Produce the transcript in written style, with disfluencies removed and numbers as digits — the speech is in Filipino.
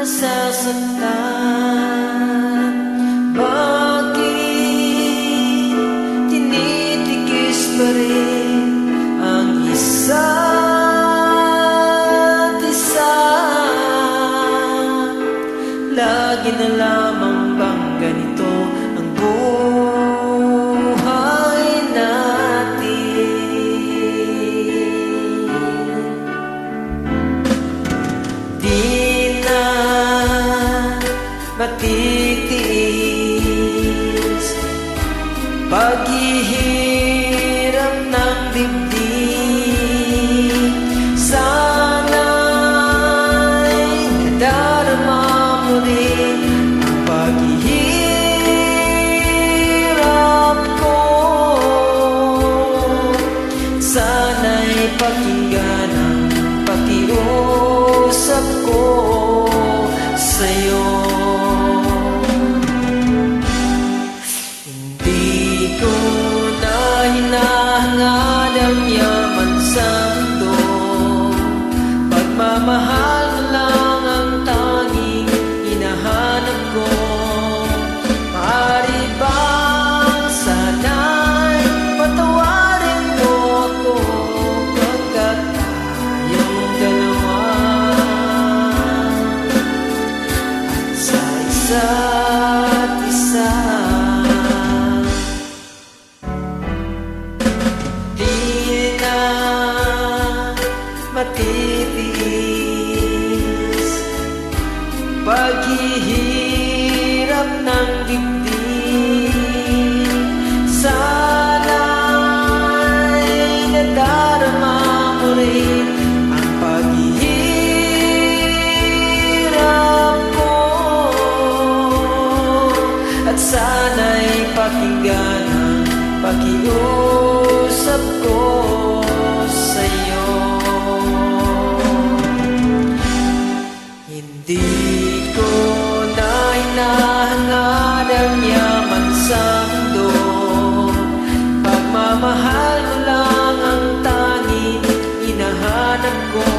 nasasaktan? Bakit tinitikis pa rin ang isa't isa? Lagi na lamang bang ganito ang buhay natin? Di na matitiis paghihirap ng dibdib. Sana'y nadarama mo rin ang paghihirap ko. Sana'y pakinggan ang pakiusap ko sa'yo. Hindi ko na hinahangad ang yaman sa mundo. Pagmamahal na lang ang tanging hinahanap ko. Maaari bang sana'y patawarin mo ako pagkat tayong dalawa at sa isa't isa. Di na matitiis paghihirap ng dibdib. Sana'y nadarama mo rin ang paghihirap ko. At sana'y pakinggan ang pakiusap ko sa'yo. Hindi ko na hinahangad ang yaman sa mundo. Pagmamahal mo lang ang tanging hinahanap ko.